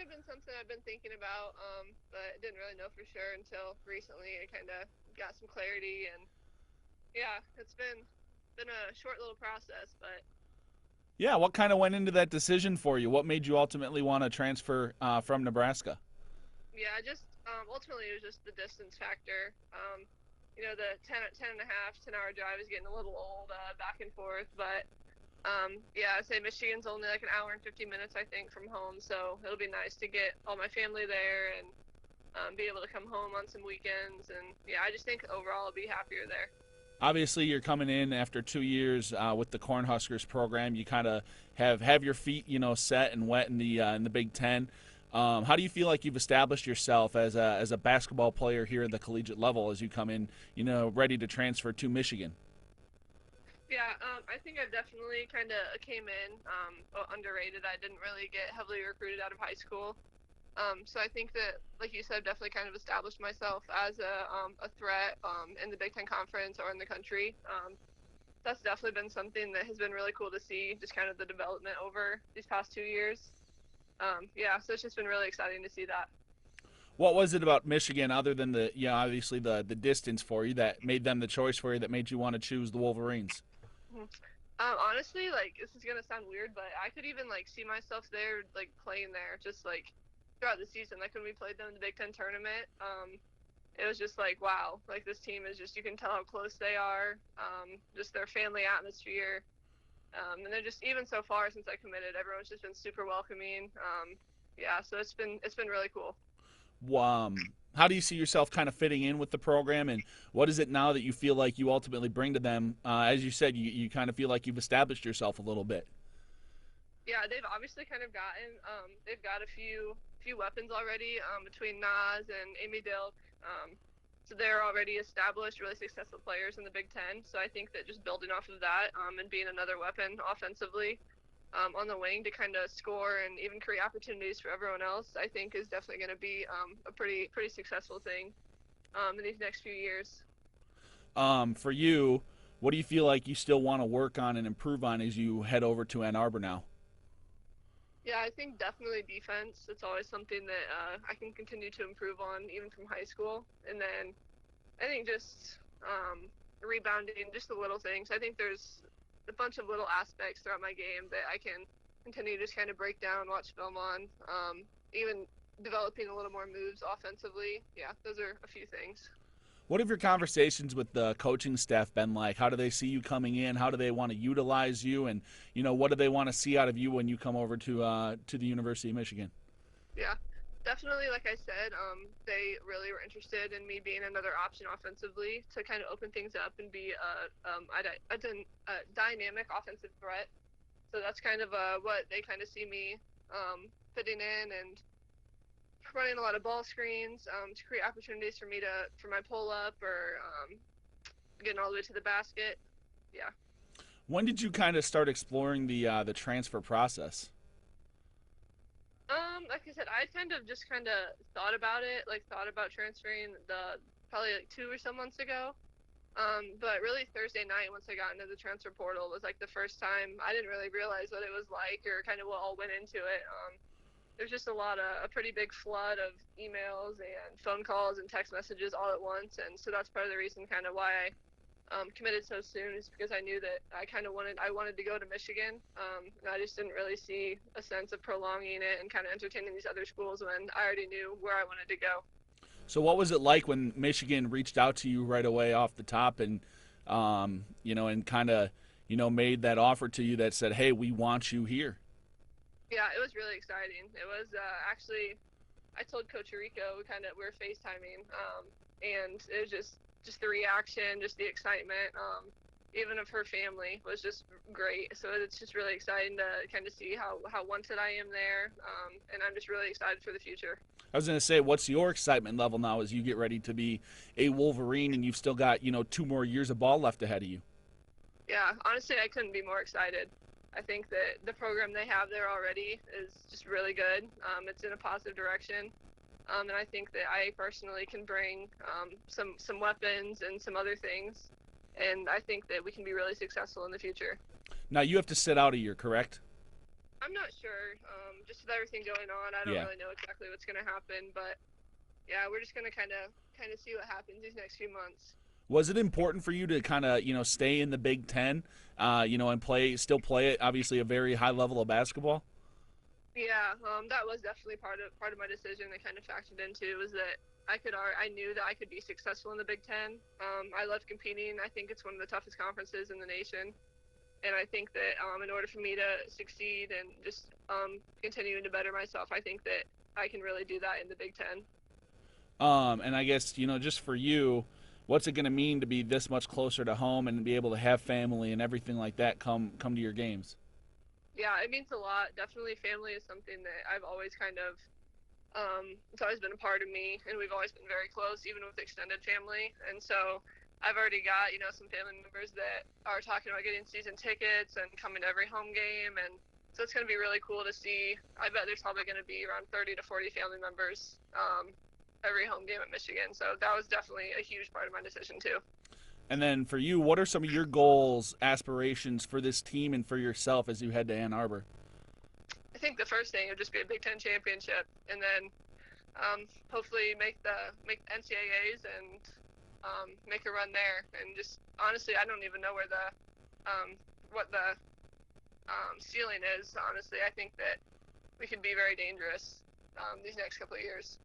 kind of been something I've been thinking about, but didn't really know for sure until recently. I kind of got some clarity, and yeah, it's been a short little process, but Yeah, what kind of went into that decision for you? What made you ultimately want to transfer from Nebraska? yeah, just ultimately it was just the distance factor. The 10 and a half, 10-hour drive is getting a little old, back and forth, but yeah, I'd say Michigan's only like an hour and 50 minutes, I think, from home, so it'll be nice to get all my family there and be able to come home on some weekends. And yeah, I just think overall I'll be happier there. Obviously, you're coming in after 2 years with the Cornhuskers program. You kind of have your feet, set and wet in the Big Ten. How do you feel like you've established yourself as a basketball player here at the collegiate level as you come in, ready to transfer to Michigan? Yeah, I think I definitely kind of came in underrated. I didn't really get heavily recruited out of high school. So I think that, like you said, definitely kind of established myself as a threat in the Big Ten Conference or in the country. That's definitely been something that has been really cool to see, just kind of the development over these past 2 years. Yeah, so it's just been really exciting to see that. What was it about Michigan, other than obviously the distance for you, that made them the choice for you, that made you want to choose the Wolverines? Mhm. Honestly, like this is gonna sound weird, but I could even like see myself there, like playing there, just like throughout the season. Like when we played them in the Big Ten tournament, it was just like wow, like this team is just you can tell how close they are. Just their family atmosphere, and they're just even so far since I committed, everyone's just been super welcoming. Yeah, so it's been really cool. How do you see yourself kind of fitting in with the program, and what is it now that you feel like you ultimately bring to them? As you said, you kind of feel like you've established yourself a little bit. Yeah, they've obviously kind of gotten they've got a few weapons already between Nas and Amy Dilk. So they're already established, really successful players in the Big Ten. So I think that just building off of that and being another weapon offensively on the wing to kind of score and even create opportunities for everyone else, I think is definitely going to be a pretty successful thing in these next few years. For you, what do you feel like you still want to work on and improve on as you head over to Ann Arbor now? Yeah, I think definitely defense. It's always something that I can continue to improve on, even from high school. And then I think just rebounding, just the little things. I think there's a bunch of little aspects throughout my game that I can continue to just kind of break down, watch film on, even developing a little more moves offensively. Yeah, those are a few things. What have your conversations with the coaching staff been like? How do they see you coming in? How do they want to utilize you? And what do they want to see out of you when you come over to the University of Michigan? Yeah, definitely. Like I said, they really were interested in me being another option offensively to kind of open things up and be a dynamic offensive threat. So that's kind of what they kind of see me fitting in and running a lot of ball screens to create opportunities for my pull up or getting all the way to the basket. Yeah. When did you kind of start exploring the transfer process? Like I said, I kind of thought about it, like thought about transferring the probably like 2 or so months ago. But really Thursday night, once I got into the transfer portal, was like the first time I didn't really realize what it was like or kind of what all went into it. There's just a pretty big flood of emails and phone calls and text messages all at once, and so that's part of the reason kind of why I committed so soon is because I knew that I wanted to go to Michigan, and I just didn't really see a sense of prolonging it and kind of entertaining these other schools when I already knew where I wanted to go. So, what was it like when Michigan reached out to you right away off the top, and and kind of made that offer to you that said, "Hey, we want you here." Yeah, it was really exciting. It was actually I told Coach Rico we were FaceTiming, and it was just the reaction, just the excitement, even of her family was just great. So it's just really exciting to kind of see how wanted I am there, and I'm just really excited for the future. I was going to say, what's your excitement level now as you get ready to be a Wolverine, and you've still got 2 more years of ball left ahead of you? Yeah, honestly, I couldn't be more excited. I think that the program they have there already is just really good. It's in a positive direction. And I think that I personally can bring some weapons and some other things, and I think that we can be really successful in the future. Now you have to sit out a year, correct? I'm not sure. Just with everything going on, I don't Yeah. really know exactly what's going to happen. But yeah, we're just going to kind of see what happens these next few months. Was it important for you to kind of stay in the Big Ten, and still play it? Obviously, a very high level of basketball. Yeah, that was definitely part of my decision that kind of factored into was that I knew that I could be successful in the Big Ten. I love competing. I think it's one of the toughest conferences in the nation, and I think that in order for me to succeed and just continuing to better myself, I think that I can really do that in the Big Ten. And I guess just for you, what's it going to mean to be this much closer to home and be able to have family and everything like that come to your games? Yeah, it means a lot. Definitely, family is something that I've always it's always been a part of me, and we've always been very close, even with extended family. And so I've already got some family members that are talking about getting season tickets and coming to every home game, and so it's going to be really cool to see. I bet there's probably going to be around 30 to 40 family members every home game at Michigan. So that was definitely a huge part of my decision too. And then for you, what are some of your goals, aspirations for this team and for yourself as you head to Ann Arbor? I think the first thing would just be a Big Ten championship, and then hopefully make NCAAs and make a run there. And just honestly, I don't even know where the what the ceiling is. Honestly, I think that we could be very dangerous these next couple of years.